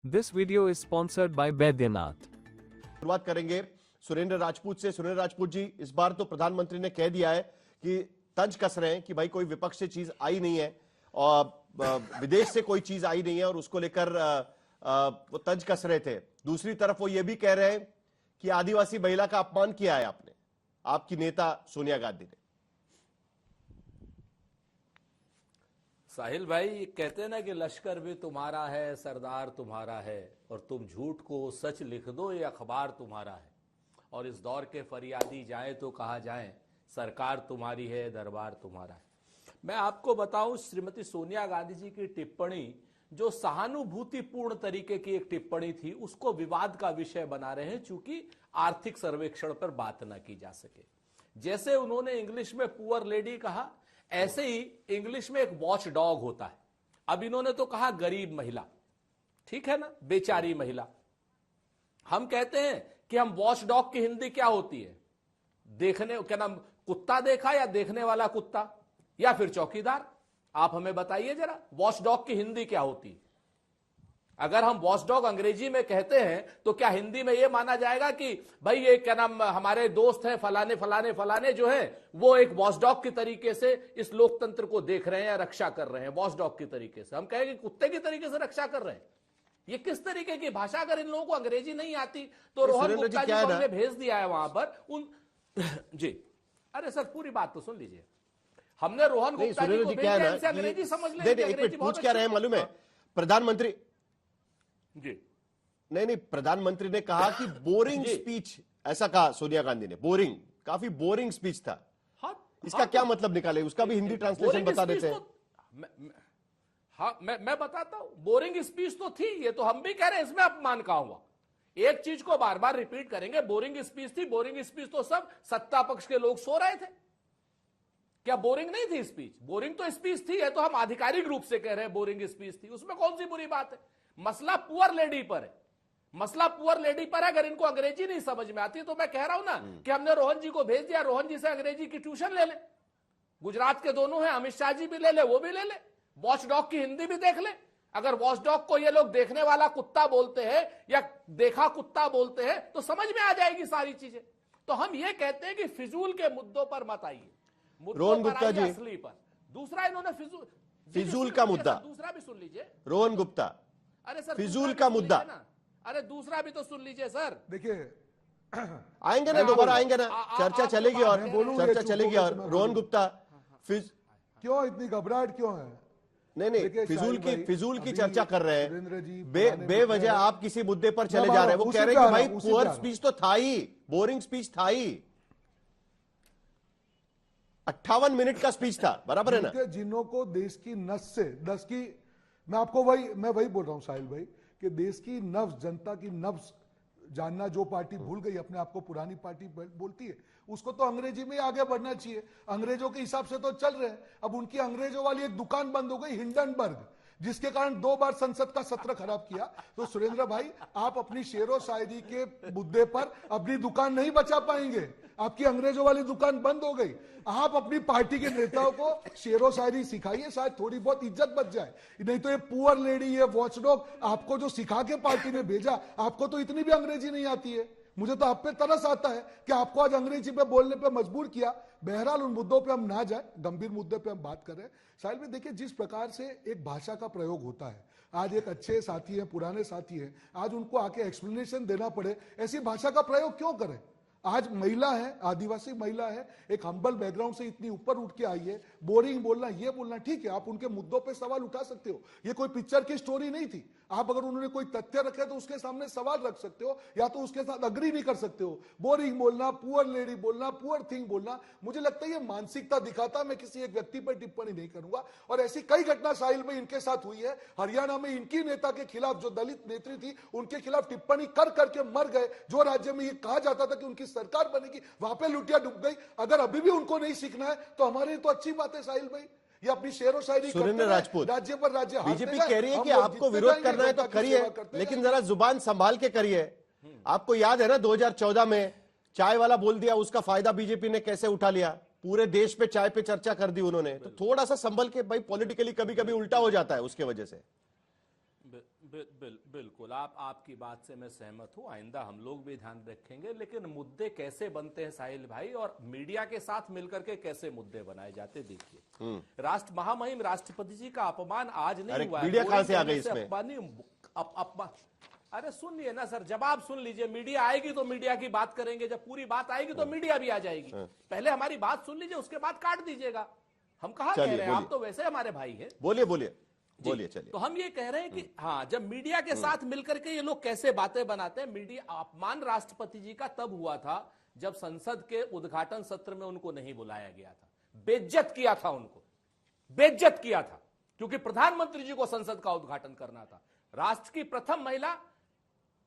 This video is sponsored by Baidyanath. शुरुआत करेंगे सुरेंद्र राजपूत से। सुरेंद्र राजपूत जी, इस बार तो प्रधानमंत्री ने कह दिया है कि तंज कस रहे हैं कि भाई कोई विपक्ष से चीज आई नहीं है और विदेश से कोई चीज आई नहीं है और उसको लेकर वो तंज कस रहे थे। दूसरी तरफ वो ये भी कह रहे हैं कि आदिवासी महिला का अपमान किया है आपने, आपकी नेता सोनिया गांधी ने। साहिल भाई कहते हैं ना कि लश्कर भी तुम्हारा है, सरदार तुम्हारा है, और तुम झूठ को सच लिख दो, ये अखबार तुम्हारा है। और इस दौर के फरियादी जाए तो कहा जाए, सरकार तुम्हारी है, दरबार तुम्हारा है। मैं आपको बताऊं, श्रीमती सोनिया गांधी जी की टिप्पणी जो सहानुभूतिपूर्ण तरीके की एक टिप्पणी थी, उसको विवाद का विषय बना रहे हैं, चूंकि आर्थिक सर्वेक्षण पर बात न की जा सके। जैसे उन्होंने इंग्लिश में पुअर लेडी कहा, ऐसे ही इंग्लिश में एक वॉच डॉग होता है। अब इन्होंने तो कहा गरीब महिला, ठीक है ना, बेचारी महिला। हम कहते हैं कि हम वॉच डॉग की हिंदी क्या होती है? देखने क्या नाम, कुत्ता देखा या देखने वाला कुत्ता या फिर चौकीदार? आप हमें बताइए जरा, वॉच डॉग की हिंदी क्या होती है? अगर हम वॉच डॉग अंग्रेजी में कहते हैं तो क्या हिंदी में यह माना जाएगा कि भाई ये क्या नाम, हमारे दोस्त हैं फलाने फलाने फलाने जो है वो एक वॉच डॉग की तरीके से इस लोकतंत्र को देख रहे हैं या रक्षा कर रहे हैं? वॉच डॉग की तरीके से हम कहेंगे कुत्ते की तरीके से रक्षा कर रहे हैं। ये किस तरीके की भाषा? अगर इन लोगों को अंग्रेजी नहीं आती तो रोहन गुप्ता जी को हमने भेज दिया है वहां पर उन जी। अरे सर, पूरी बात तो सुन लीजिए। हमने रोहन गुप्ता जी को भेजा, इनसे अंग्रेजी समझ लें। पूछ क्या रहे हैं मालूम है प्रधानमंत्री जी? नहीं, प्रधानमंत्री ने कहा कि बोरिंग स्पीच, ऐसा कहा सोनिया गांधी ने। बोरिंग, काफी बोरिंग स्पीच था। हाँ, इसका क्या मतलब निकाले? उसका भी हिंदी ट्रांसलेशन बता देते हैं। हाँ, मैं बताता हूं। बोरिंग स्पीच तो थी, ये तो हम भी कह रहे हैं, इसमें अपमान कहां हुआ? एक चीज को बार बार रिपीट करेंगे, बोरिंग स्पीच थी। बोरिंग स्पीच तो सब सत्ता पक्ष के लोग सो रहे थे। क्या बोरिंग नहीं थी स्पीच? बोरिंग तो स्पीच थी, है तो हम आधिकारिक रूप से कह रहे हैं बोरिंग स्पीच थी। उसमें कौन सी बुरी बात है? मसला पुअर लेडी पर है। मसला पुअर लेडी पर है। अगर इनको अंग्रेजी नहीं समझ में आती तो मैं कह रहा हूं ना कि हमने रोहन जी को भेज दिया, रोहन जी से अंग्रेजी की ट्यूशन ले ले। गुजरात के दोनों हैं, अमित शाह जी भी ले ले, वो भी ले ले। वॉच डॉग की हिंदी भी देख ले। अगर वॉच डॉग को ये लोग देखने वाला कुत्ता बोलते हैं या देखा कुत्ता बोलते हैं तो समझ में आ जाएगी सारी चीजें। तो हम ये कहते हैं कि फिजूल के मुद्दों पर मत आइए, रोहन गुप्ता जी असली पर। दूसरा इन्होंने फिजूल का मुद्दा, दूसरा भी सुन लीजिए रोहन गुप्ता। अरे सर, फिजूल का मुद्दा, अरे दूसरा भी तो सुन लीजिए सर। देखिए, आएंगे ना, दोबारा आएंगे ना, चर्चा चलेगी और चर्चा चलेगी। और रोहन गुप्ता, क्यों इतनी घबराहट क्यों है? नहीं, फिजूल की चर्चा कर रहे हैं। बेवजह आप किसी मुद्दे पर चले जा रहे हैं। वो कह रहे हैं कि भाई पुअर स्पीच तो था ही, बोरिंग स्पीच था ही। 58 मिनट का स्पीच था, बराबर है ना? जिन्हों को देश की नस से दस की, मैं वही बोल रहा हूं साहिल भाई, कि देश की नब्ज, जनता की नब्ज जानना जो पार्टी भूल गई, अपने आप को पुरानी पार्टी बोलती है, उसको तो अंग्रेजी में आगे बढ़ना चाहिए। अंग्रेजों के हिसाब से तो चल रहे हैं। अब उनकी अंग्रेजों वाली एक दुकान बंद हो गई, हिंडनबर्ग, जिसके कारण 2 बार संसद का सत्र खराब किया। तो सुरेंद्र भाई, आप अपनी शेरो शायरी के मुद्दे पर अपनी दुकान नहीं बचा पाएंगे। आपकी अंग्रेजों वाली दुकान बंद हो गई। आप अपनी पार्टी के नेताओं को शेरो शायरी सिखाइए, शायद थोड़ी बहुत इज्जत बच जाए। नहीं तो ये पुअर लेडी, ये वॉचडॉग, आपको जो सिखा के पार्टी ने भेजा, आपको तो इतनी भी अंग्रेजी नहीं आती है। मुझे तो आप पे तरस आता है कि आपको आज अंग्रेजी पे बोलने पे मजबूर किया। बहरहाल उन मुद्दों पे हम ना जाए, गंभीर मुद्दे पे हम बात कर रहे हैं। साहिल में देखिए, जिस प्रकार से एक भाषा का प्रयोग होता है, आज एक अच्छे साथी हैं, पुराने साथी हैं, आज उनको आके एक्सप्लेनेशन देना पड़े, ऐसी भाषा का प्रयोग क्यों करें? आज महिला है, आदिवासी महिला है, एक हम्बल बैकग्राउंड से इतनी ऊपर उठ के आई है। बोरिंग बोलना, ये बोलना ठीक है, आप उनके मुद्दों पे सवाल उठा सकते हो। ये कोई पिक्चर की स्टोरी नहीं थी। आप अगर उन्होंने कोई तथ्य रखे तो उसके सामने सवाल रख सकते हो, या तो उसके साथ अग्री नहीं कर सकते हो। बोरिंग बोलना, पुअर लेडी बोलना, पुअर थिंग बोलना, मुझे लगता है ये मानसिकता दिखाता। मैं किसी एक व्यक्ति पर टिप्पणी नहीं करूंगा। और ऐसी कई घटना साहिल में इनके साथ हुई है। हरियाणा में इनकी नेता के खिलाफ, जो दलित नेत्री थी, उनके खिलाफ टिप्पणी कर करके मर गए। जो राज्य में ये कहा जाता था कि उनकी सरकार बनेगी, वहां पे लुटिया डूब गई। अगर अभी भी उनको नहीं सीखना है तो हमारे लिए तो अच्छी बात है साहिल भाई। ये अपनी शेरो शायरी सुरेंद्र राजपूत, राज्य पर राज्य, बीजेपी कह रही है कि आपको विरोध करना है तो करिए, लेकिन जरा जुबान संभाल के करिए। आपको याद है ना 2014 में चाय वाला बोल दिया, उसका फायदा बीजेपी ने कैसे उठा लिया? पूरे देश पे चाय पे चर्चा कर दी उन्होंने। तो थोड़ा सा संभल के भाई, पॉलिटिकली कभी कभी उल्टा हो जाता है उसके वजह से। बिल्कुल आपकी बात से मैं सहमत हूं। आइंदा हम लोग भी ध्यान रखेंगे, लेकिन मुद्दे कैसे बनते हैं साहिल भाई, और मीडिया के साथ मिलकर के कैसे मुद्दे बनाए जाते, देखिए राष्ट्र महामहिम राष्ट्रपति जी का अपमान आज नहीं हुआ, मीडिया कहां से आ गई इसमें? अपमान। अरे सुनिए ना सर, जवाब सुन लीजिए। मीडिया आएगी तो मीडिया की बात करेंगे, जब पूरी बात आएगी तो मीडिया भी आ जाएगी। पहले हमारी बात सुन लीजिए, उसके बाद काट दीजिएगा। हम कहा कह रहे हैं, आप तो वैसे हमारे भाई हैं। बोलिए बोलिए बोलिए, चलिए। तो हम ये कह रहे हैं कि हाँ, जब मीडिया के साथ मिलकर के ये लोग कैसे बातें बनाते हैं। मीडिया अपमान राष्ट्रपति जी का तब हुआ था जब संसद के उद्घाटन सत्र में उनको नहीं बुलाया गया था, बेइज्जत किया था उनको, बेइज्जत किया था, क्योंकि प्रधानमंत्री जी को संसद का उद्घाटन करना था। राष्ट्र की प्रथम महिला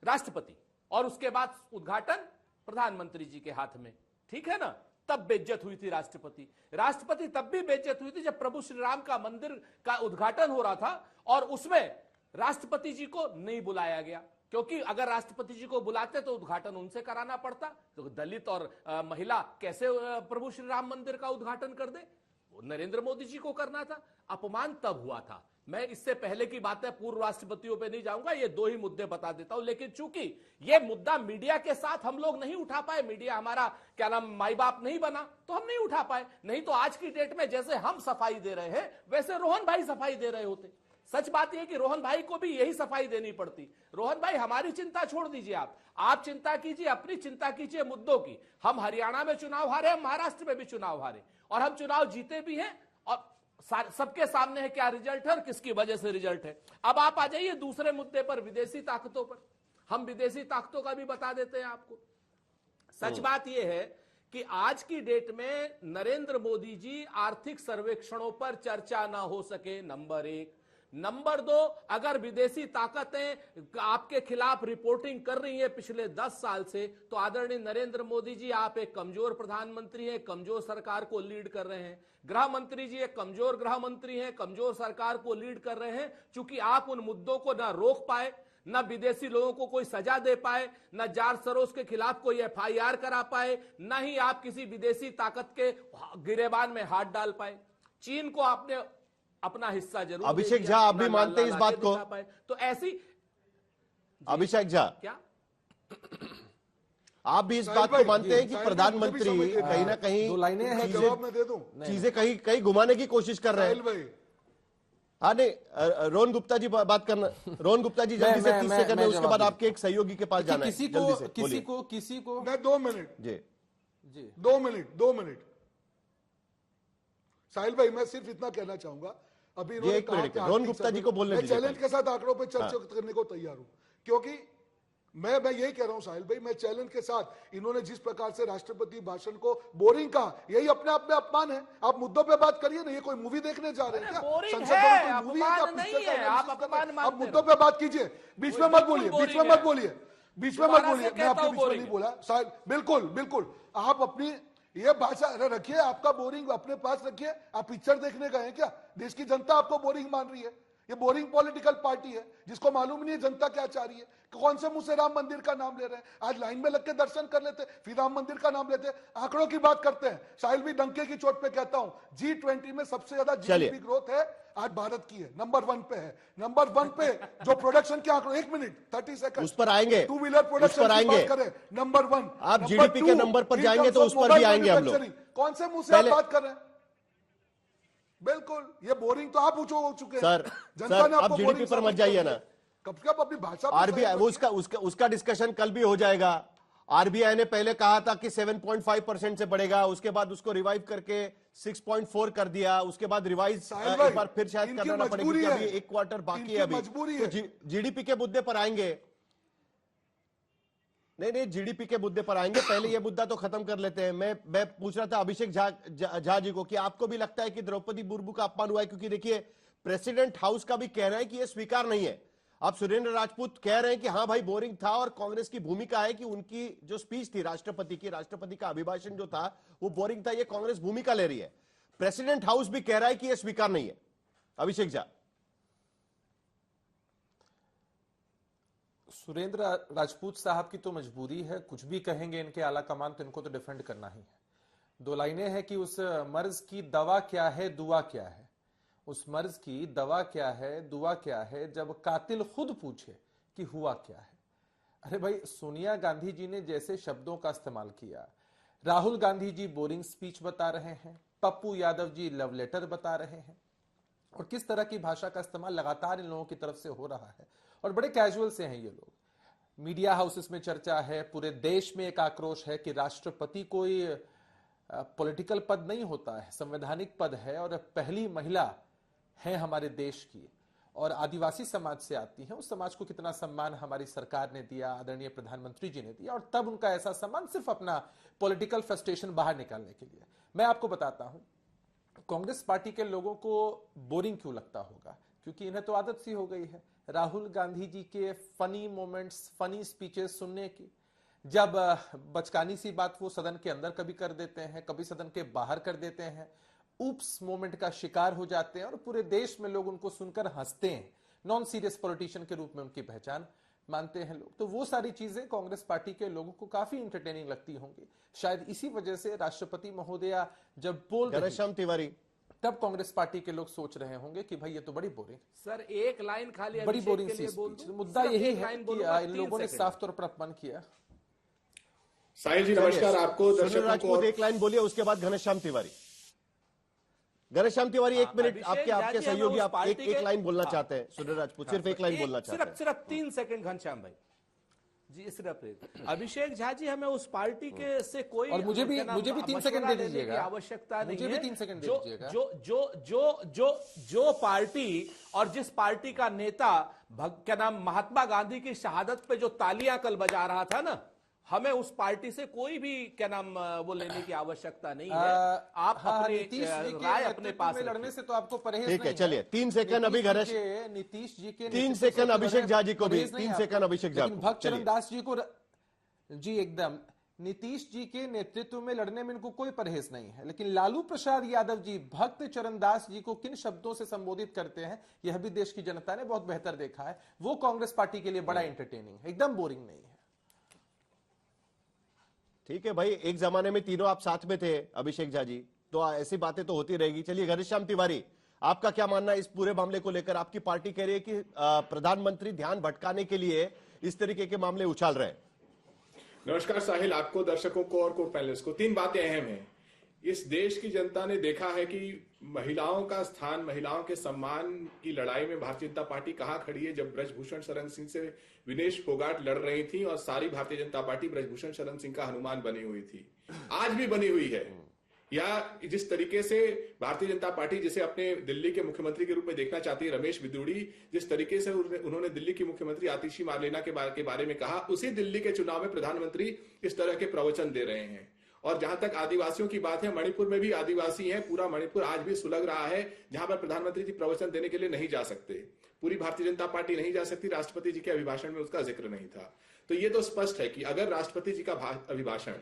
राष्ट्रपति, और उसके बाद उद्घाटन प्रधानमंत्री जी के हाथ में, ठीक है ना। तब बेइज्जत हुई थी राष्ट्रपति तब भी बेइज्जत हुई थी जब प्रभु श्री राम का मंदिर का उद्घाटन हो रहा था और उसमें राष्ट्रपति जी को नहीं बुलाया गया, क्योंकि अगर राष्ट्रपति जी को बुलाते तो उद्घाटन उनसे कराना पड़ता। तो दलित और महिला कैसे प्रभु श्री राम मंदिर का उद्घाटन कर दे, नरेंद्र मोदी जी को करना था। अपमान तब हुआ था। मैं इससे पहले की बातें पूर्व राष्ट्रपतियों पे नहीं जाऊंगा, ये दो ही मुद्दे बता देता हूं। लेकिन चूंकि ये मुद्दा मीडिया के साथ हम लोग नहीं उठा पाए, मीडिया हमारा क्या नाम माई बाप नहीं बना, तो हम नहीं उठा पाए। नहीं तो आज की डेट में जैसे हम सफाई दे रहे हैं वैसे रोहन भाई सफाई दे रहे होते। सच बात यह कि रोहन भाई को भी यही सफाई देनी पड़ती। रोहन भाई, हमारी चिंता छोड़ दीजिए, आप चिंता कीजिए, अपनी चिंता कीजिए मुद्दों की। हम हरियाणा में चुनाव हारे, हम महाराष्ट्र में भी चुनाव हारे, और हम चुनाव जीते भी हैं, और सबके सामने है क्या रिजल्ट है और किसकी वजह से रिजल्ट है। अब आप आ जाइए दूसरे मुद्दे पर, विदेशी ताकतों पर। हम विदेशी ताकतों का भी बता देते हैं आपको। सच बात यह है कि आज की डेट में नरेंद्र मोदी जी आर्थिक सर्वेक्षणों पर चर्चा ना हो सके, नंबर एक। नंबर दो, अगर विदेशी ताकतें आपके खिलाफ रिपोर्टिंग कर रही है पिछले 10 साल से, तो आदरणीय नरेंद्र मोदी जी, आप एक कमजोर प्रधानमंत्री हैं, कमजोर सरकार को लीड कर रहे हैं। गृह मंत्री जी एक कमजोर गृह मंत्री हैं, कमजोर सरकार को लीड कर रहे हैं, चूंकि आप उन मुद्दों को ना रोक पाए, न विदेशी लोगों को कोई सजा दे पाए, न जार्ज सरोज के खिलाफ कोई FIR करा पाए, न ही आप किसी विदेशी ताकत के गिरेबान में हाथ डाल पाए। चीन को आपने अपना हिस्सा जरूर, अभिषेक झा, आप भी मानते हैं इस बात को? तो ऐसी, अभिषेक झा, क्या आप भी इस बात को मानते हैं कि प्रधानमंत्री कहीं ना कहीं दो लाइनें हैं, जवाब मैं दे दूं? चीजें कहीं घुमाने की कोशिश कर रहे हैं? हाँ, नहीं, रोहन गुप्ता जी बात करना। रोहन गुप्ता जी जल्दी से 30 सेकंड में, उसके बाद आपके एक सहयोगी के पास जाना है। किसी को मैं 2 मिनट जी 2 मिनट साहिल भाई, मैं सिर्फ इतना कहना चाहूंगा। अभी ये एक मिनट, रोहन गुप्ता जी को बोलने दीजिए। मैं चैलेंज के साथ आंकड़ों पर चर्चा करने को तैयार हूं, क्योंकि मैं यही कह रहा हूं साहिल भाई, मैं चैलेंज के साथ, इन्होंने जिस प्रकार से राष्ट्रपति भाषण को बोरिंग कहा, यही अपने आप में अपमान है। आप मुद्दों पे बात करिए ना, ये कोई मूवी देखने जा रहे हैं क्या? संसद में कोई मूवी है क्या? नहीं है, आप अपमान मानते आप मुद्दों पे बात कीजिए, बीच में मत बोलिए, बीच में मत बोलिए, बीच में मत बोलिए। मैं आपके बीच में नहीं बोला साहिल, बिल्कुल आप अपनी ये भाषा रखिए, आपका बोरिंग अपने पास रखिए। आप पिक्चर देखने गए हैं क्या? देश की जनता आपको बोरिंग मान रही है। ये बोरिंग पॉलिटिकल पार्टी है जिसको मालूम नहीं है जनता क्या चाह रही है। कौन से मुंह से राम मंदिर का नाम ले रहे हैं? आज लाइन में लग के दर्शन कर लेते, फिर राम मंदिर का नाम लेते, आंकड़ों की बात करते हैं। साहिल भी डंके की चोट पे कहता हूं, G20 में सबसे ज्यादा GDP ग्रोथ है आज भारत की है, नंबर 1 पे है। नंबर 1 पे जो प्रोडक्शन के आंकड़ों, 1 मिनट 30 सेकंड, उस पर आएंगे, 2 व्हीलर प्रोडक्शन की बात करें, नंबर 1। आप GDP के नंबर पर जाएंगे तो उस पर भी आएंगे हम लोग। कौन से मुंह से आप बात कर रहे हैं? बिल्कुल, ये बोरिंग तो आप हो चुके हैं सर। जनता ने आप आपको GDP पर मत जाइए ना, कब अपनी भाषा RBI वो उसका डिस्कशन कल भी हो जाएगा। RBI ने पहले कहा था कि 7.5% से बढ़ेगा, उसके बाद उसको रिवाइव करके 6.4 कर दिया, उसके बाद रिवाइज एक बार फिर शायद करना पड़ेगा, अभी 1 क्वार्टर बाकी है। अभी तो GDP के मुद्दे पर आएंगे। नहीं, GDP के मुद्दे पर आएंगे, पहले ये मुद्दा तो खत्म कर लेते हैं। मैं पूछ रहा था अभिषेक झा जी को कि आपको भी लगता है कि द्रौपदी मुर्मू का अपमान हुआ है? क्योंकि देखिए, प्रेसिडेंट हाउस का भी कहना है कि यह स्वीकार नहीं है। अब सुरेंद्र राजपूत कह रहे हैं कि हाँ भाई बोरिंग था, और कांग्रेस की भूमिका है कि उनकी जो स्पीच थी राष्ट्रपति का अभिभाषण जो था वो बोरिंग था, ये कांग्रेस भूमिका ले रही है। प्रेसिडेंट हाउस भी कह रहा है कि यह स्वीकार नहीं है। अभिषेक झा, सुरेंद्र राजपूत साहब की तो मजबूरी है, कुछ भी कहेंगे इनके आला कमान तो इनको तो डिफेंड करना ही है। 2 लाइनें हैं कि उस मर्ज की दवा क्या है, दुआ क्या है। उस मर्ज की दवा क्या है, दुआ क्या है, जब कातिल खुद पूछे कि हुआ क्या है। अरे भाई, सोनिया गांधी जी ने जैसे शब्दों का इस्तेमाल किया, राहुल गांधी जी बोरिंग स्पीच बता रहे हैं, पप्पू यादव जी लव लेटर बता रहे हैं, और किस तरह की भाषा का इस्तेमाल लगातार इन लोगों की तरफ से हो रहा है, और बड़े कैजुअल से हैं ये लोग। मीडिया हाउसेस में चर्चा है, पूरे देश में एक आक्रोश है कि राष्ट्रपति कोई पॉलिटिकल पद नहीं होता है, संवैधानिक पद है, और पहली महिला है हमारे देश की और आदिवासी समाज से आती हैं। उस समाज को कितना सम्मान हमारी सरकार ने दिया, आदरणीय प्रधानमंत्री जी ने दिया, और तब उनका ऐसा सम्मान सिर्फ अपना पॉलिटिकल फ्रस्ट्रेशन बाहर निकालने के लिए। मैं आपको बताता हूं, कांग्रेस पार्टी के लोगों को बोरिंग क्यों लगता होगा, क्योंकि इन्हें तो आदत सी हो गई है राहुल गांधी जी के फनी मोमेंट्स, फनी स्पीचेस सुनने की। जब बचकानी सी बात वो सदन के अंदर कभी कर देते हैं, कभी सदन के बाहर कर देते हैं, ऊप्स मोमेंट का शिकार हो जाते हैं, और पूरे देश में लोग उनको सुनकर हंसते हैं। नॉन सीरियस पॉलिटिशियन के रूप में उनकी पहचान मानते हैं लोग। तो वो सारी चीजें कांग्रेस पार्टी के लोगों को काफी इंटरटेनिंग लगती होंगी। शायद इसी वजह से राष्ट्रपति महोदया जब बोल रहे घनश्याम तिवारी, तब कांग्रेस पार्टी के लोग सोच रहे होंगे कि भाई ये तो बड़ी बोरिंग, सर एक लाइन खाली बड़ी अभिषेक बोरिंग के सी लिए बोल स्पीच। दूं? मुद्दा सिर्फ यही एक है लाइन कि बोलूंगा, इन 3 लोगों ने सेकंड। साफ तौर पर अपमान किया। साहिल जी नमस्कार, आपको सुनील दर्शकों को राजपूत एक लाइन बोलिए, उसके बाद घनश्याम तिवारी। घनश्याम तिवारी 1 मिनट, अभिषेक आपके जाजी, हमें सहयोगी उस आप पार्टी एक के- लाइन बोलना चाहते हैं। सुनील राजपूत सिर्फ एक लाइन बोलना चाहते हैं। सिर्फ 3 सेकंड घनश्याम भाई जी, सिर्फ एक। अभिषेक झा जी, हमें उस पार्टी के से कोई और मुझे भी 3 सेकंड दे मशवरा लेने की दीजिएगा, आवश्यकता नहीं मुझे है। भी 3 सेकंड दे जो दीजिएगा। जो जो जो जो जो पार्टी और जिस पार्टी का नेता क्या नाम महात्मा गांधी की शहादत पे जो तालियां कल बजा रहा था ना, हमें उस पार्टी से कोई भी क्या नाम वो लेने की आवश्यकता नहीं है। आप अपने नीतीश जी के राय अपने नेतृत्व पास में लड़ने रखिए। से तो आपको परहेज ठीक है, नहीं चलिए 3 सेकंड अभी नीतीश जी के 3 नेतृत्व सेकंड से अभिषेक लड़ने झा जी को भी, परहेज नहीं 3 है सेकंड आपको। अभिषेक झा लेकिन को। भक्त चलिए। चरण दास जी को जी एकदम नीतीश जी के नेतृत्व में लड़ने में इनको कोई परहेज नहीं है, लेकिन लालू प्रसाद यादव जी भक्त चरण दास जी को किन शब्दों से संबोधित करते हैं, यह भी देश की जनता ने बहुत बेहतर देखा है। वो कांग्रेस पार्टी के लिए बड़ा एंटरटेनिंग है, एकदम बोरिंग नहीं है। ठीक है भाई, एक जमाने में तीनों आप साथ में थे अभिषेक झा जी, तो ऐसी बातें तो होती रहेगी। चलिए घनश्याम तिवारी, आपका क्या मानना है इस पूरे मामले को लेकर? आपकी पार्टी कह रही है कि प्रधानमंत्री ध्यान भटकाने के लिए इस तरीके के मामले उछाल रहे हैं। नमस्कार साहिल, आपको, दर्शकों को और को पैनलिस्ट को। 3 बातें अहम हैं। इस देश की जनता ने देखा है कि महिलाओं का स्थान, महिलाओं के सम्मान की लड़ाई में भारतीय जनता पार्टी कहां खड़ी है। जब ब्रजभूषण शरण सिंह से विनेश फोगाट लड़ रही थी और सारी भारतीय जनता पार्टी ब्रजभूषण शरण सिंह का हनुमान बनी हुई थी, आज भी बनी हुई है। या जिस तरीके से भारतीय जनता पार्टी जिसे अपने दिल्ली के मुख्यमंत्री के रूप में देखना चाहती है रमेश बिदूड़ी, जिस तरीके से उन्होंने दिल्ली की मुख्यमंत्री आतिशी मार्लेना के बारे में कहा, उसी दिल्ली के चुनाव में प्रधानमंत्री इस तरह के प्रवचन दे रहे हैं। और जहां तक आदिवासियों की बात है, मणिपुर में भी आदिवासी हैं, पूरा मणिपुर आज भी सुलग रहा है, जहां पर प्रधानमंत्री जी प्रवचन देने के लिए नहीं जा सकते। पूरी भारतीय जनता पार्टी नहीं जा सकती, राष्ट्रपति जी के अभिभाषण में उसका जिक्र नहीं था। तो ये तो स्पष्ट है कि अगर राष्ट्रपति जी का अभिभाषण,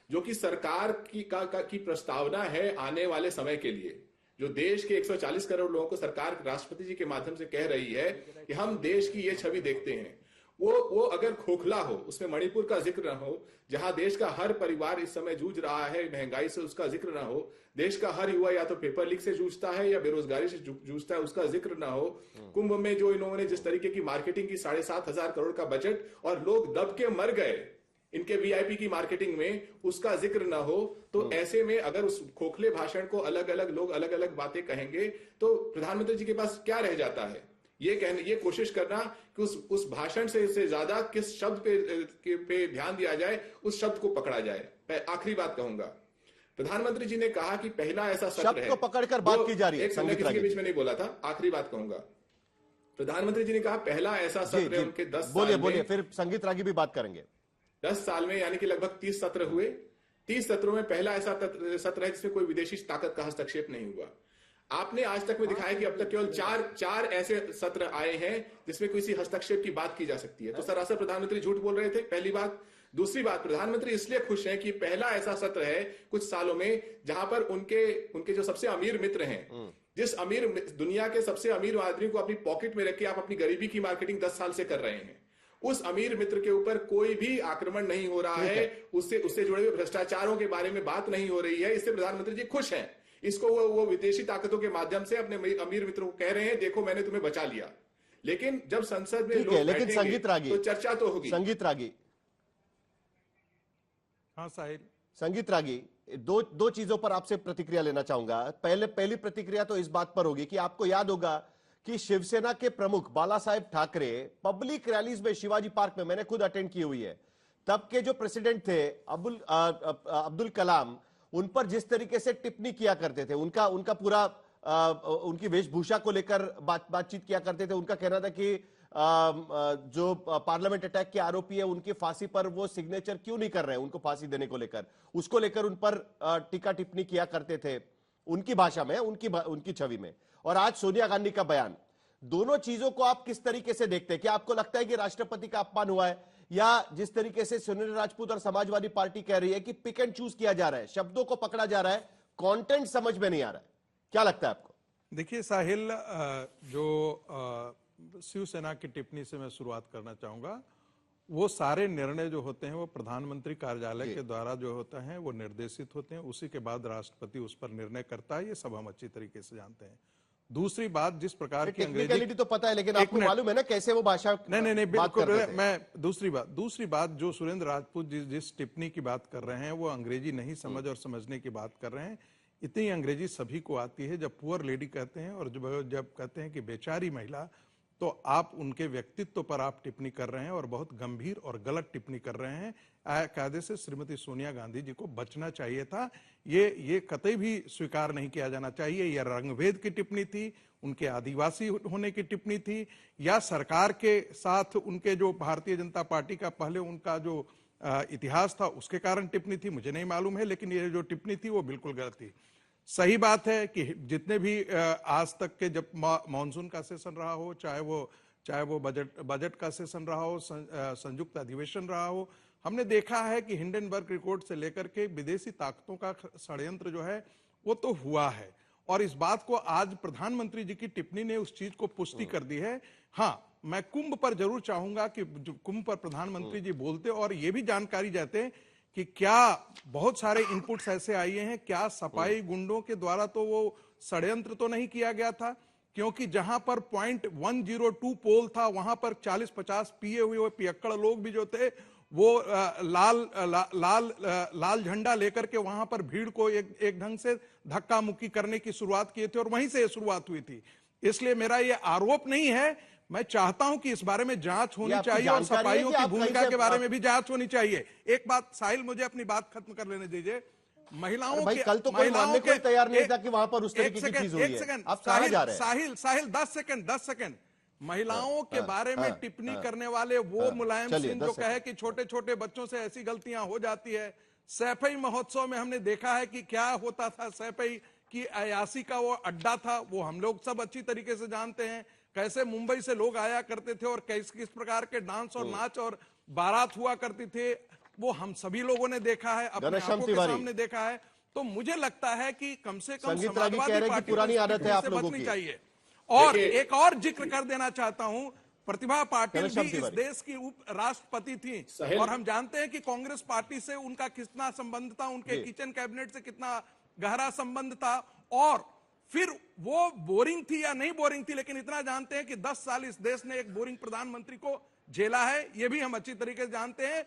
जो कि सरकार की प्रस्तावना है आने वाले समय के लिए, जो देश के 140 करोड़ लोगों को सरकार राष्ट्रपति जी के माध्यम से कह रही है कि हम देश की ये छवि देखते हैं, वो अगर खोखला हो, उसमें मणिपुर का जिक्र न हो, जहां देश का हर परिवार इस समय जूझ रहा है महंगाई से, उसका जिक्र ना हो, देश का हर युवा या तो पेपर लीक से जूझता है या बेरोजगारी से जूझता है, उसका जिक्र ना हो, कुंभ में जो इन्होंने जिस तरीके की मार्केटिंग की 7,500 करोड़ का बजट और लोग दब के मर गए इनके वीआईपी की मार्केटिंग में, उसका जिक्र ना हो, तो ऐसे में अगर उस खोखले भाषण को अलग अलग लोग अलग अलग बातें कहेंगे तो प्रधानमंत्री जी के पास क्या रह जाता है? ये कोशिश करना कि उस भाषण से ज्यादा किस शब्द पे ध्यान दिया जाए, उस शब्द को पकड़ा जाए। आखिरी बात कहूंगा, प्रधानमंत्री जी ने कहा कि पहला ऐसा सत्र शब्द है, को पकड़कर बात की जा रही है। एक संगीत के बीच में नहीं बोला था, आखिरी बात कहूंगा। प्रधानमंत्री जी ने कहा पहला ऐसा सत्र है उनके 10 साल में। बोलिए, फिर संगीत रागी भी बात करेंगे। 10 साल में यानी कि लगभग 30 सत्र हुए। 30 सत्रों में पहला ऐसा सत्र है जिसमें कोई विदेशी ताकत का हस्तक्षेप नहीं हुआ। आपने आज तक में दिखाया कि अब तक केवल चार ऐसे सत्र आए हैं जिसमें किसी हस्तक्षेप की बात की जा सकती है। तो सरासर प्रधानमंत्री झूठ बोल रहे थे, पहली बात। दूसरी बात, प्रधानमंत्री इसलिए खुश हैं कि पहला ऐसा सत्र है कुछ सालों में जहां पर उनके जो सबसे अमीर मित्र हैं, जिस दुनिया के सबसे अमीर आदमी को अपनी पॉकेट में रख के आप अपनी गरीबी की मार्केटिंग 10 साल से कर रहे हैं, उस अमीर मित्र के ऊपर कोई भी आक्रमण नहीं हो रहा है, उससे जुड़े हुए भ्रष्टाचारों के बारे में बात नहीं हो रही है। इससे प्रधानमंत्री जी खुश हैं इसको वो विदेशी ताकतों के माध्यम से अपने अमीर मित्रों को कह रहे हैं, देखो मैंने तुम्हें बचा लिया। लेकिन जब संसद में ठीक लोग है, लेकिन बैठेंगे, संगीत रागी, तो चर्चा तो होगी। संगीत रागी, हाँ साहिल, संगीत रागी, दो चीजों पर आपसे प्रतिक्रिया लेना चाहूंगा। पहली प्रतिक्रिया तो इस बात पर होगी कि आपको याद होगा कि शिवसेना के प्रमुख बाला साहेब ठाकरे पब्लिक रैलीज में शिवाजी पार्क में, मैंने खुद अटेंड की हुई है, तब के जो प्रेसिडेंट थे अब्दुल कलाम, उन पर जिस तरीके से टिप्पणी किया करते थे, उनका पूरा उनकी वेशभूषा को लेकर बातचीत किया करते थे। उनका कहना था कि जो पार्लियामेंट अटैक के आरोपी है उनकी फांसी पर वो सिग्नेचर क्यों नहीं कर रहे हैं, उनको फांसी देने को लेकर, उसको लेकर उन पर टीका टिप्पणी किया करते थे, उनकी भाषा में, उनकी छवि में। और आज सोनिया गांधी का बयान, दोनों चीजों को आप किस तरीके से देखते हैं? क्या आपको लगता है कि राष्ट्रपति का अपमान हुआ है, या जिस तरीके से सुनील राजपूत और समाजवादी पार्टी कह रही है कि पिक एंड चूज किया जा रहा है, शब्दों को पकड़ा जा रहा है, कंटेंट समझ में नहीं आ रहा है? क्या लगता है आपको? देखिए साहिल, जो शिवसेना की टिप्पणी से मैं शुरुआत करना चाहूंगा। वो सारे निर्णय जो होते हैं वो प्रधानमंत्री कार्यालय के द्वारा जो होते हैं वो निर्देशित होते हैं, उसी के बाद राष्ट्रपति उस पर निर्णय करता है, ये सब हम अच्छी तरीके से जानते हैं। दूसरी बात, जिस प्रकार की टेक्निकलिटी तो पता है, लेकिन आपको मालूम है ना कैसे वो भाषा नहीं बिल्कुल। मैं दूसरी बात जो सुरेंद्र राजपूत जिस टिप्पणी की बात कर रहे हैं वो अंग्रेजी नहीं समझ और समझने की बात कर रहे हैं। इतनी अंग्रेजी सभी को आती है। जब पुअर लेडी कहते हैं और जब कहते हैं कि बेचारी महिला, तो आप उनके व्यक्तित्व पर आप टिप्पणी कर रहे हैं और बहुत गंभीर और गलत टिप्पणी कर रहे हैं। कायदे से श्रीमती सोनिया गांधी जी को बचना चाहिए था। ये कतई भी स्वीकार नहीं किया जाना चाहिए। यह रंगभेद की टिप्पणी थी, उनके आदिवासी होने की टिप्पणी थी, या सरकार के साथ उनके जो भारतीय जनता पार्टी का पहले उनका जो इतिहास था उसके कारण टिप्पणी थी, मुझे नहीं मालूम है, लेकिन ये जो टिप्पणी थी वो बिल्कुल गलत थी। सही बात है कि जितने भी आज तक के, जब मॉनसून का सेशन रहा हो, चाहे वो बजट का सेशन रहा हो, संयुक्त अधिवेशन रहा हो, हमने देखा है कि हिंडनबर्ग रिपोर्ट से लेकर के विदेशी ताकतों का षड्यंत्र जो है वो तो हुआ है। और इस बात को आज प्रधानमंत्री जी की टिप्पणी ने उस चीज को पुष्टि कर दी है। हाँ, मैं कुंभ पर जरूर चाहूंगा कि कुंभ पर प्रधानमंत्री जी बोलते और ये भी जानकारी देते कि क्या बहुत सारे इनपुट्स ऐसे आए हैं, क्या सफाई गुंडों के द्वारा तो वो षड्यंत्र तो नहीं किया गया था, क्योंकि जहां पर .102 पोल था वहां पर 40-50 पिए हुए पियक्कड़ लोग भी जो थे वो लाल झंडा लेकर के वहां पर भीड़ को एक ढंग से धक्का मुक्की करने की शुरुआत किए थे और वहीं से ये शुरुआत हुई थी। इसलिए मेरा ये आरोप नहीं है, मैं चाहता हूं कि इस बारे में जांच होनी चाहिए और सफाइयों की भूमिका के बारे में भी जांच होनी चाहिए। एक बात साहिल, मुझे अपनी बात खत्म कर लेने दीजिए। महिलाओं के, कल तो कोई मानने को तैयार नहीं था कि वहां पर उस तरीके की चीज हुई है। एक सेकंड, आप कहां जा रहे हैं? साहिल 10 सेकंड। महिलाओं के बारे में टिप्पणी करने वाले वो मुलायम सिंह जो कहे कि छोटे छोटे बच्चों से ऐसी गलतियां हो जाती है। सैफई महोत्सव में हमने देखा है कि क्या होता था, सैफई की अयासी का वो अड्डा था, वो हम लोग सब अच्छी तरीके से जानते हैं। कैसे मुंबई से लोग आया करते थे और किस प्रकार के डांस और नाच और बारात हुआ करती थे, वो हम सभी लोगों ने देखा है, अपने आंखों के सामने देखा है। तो मुझे लगता है कि कम से कम समाजवादी पार्टी पुरानी आदत है आप लोगों की चाहिए। और एक और जिक्र कर देना चाहता हूं, प्रतिभा पाटिल भी इस देश की उप राष्ट्रपति थी और हम जानते हैं कि कांग्रेस पार्टी से उनका कितना संबंध था, उनके किचन कैबिनेट से कितना गहरा संबंध था। और फिर वो बोरिंग थी या नहीं बोरिंग थी, लेकिन इतना जानते हैं कि 10 साल इस देश ने एक बोरिंग प्रधानमंत्री को झेला है, ये भी हम अच्छी तरीके से जानते हैं।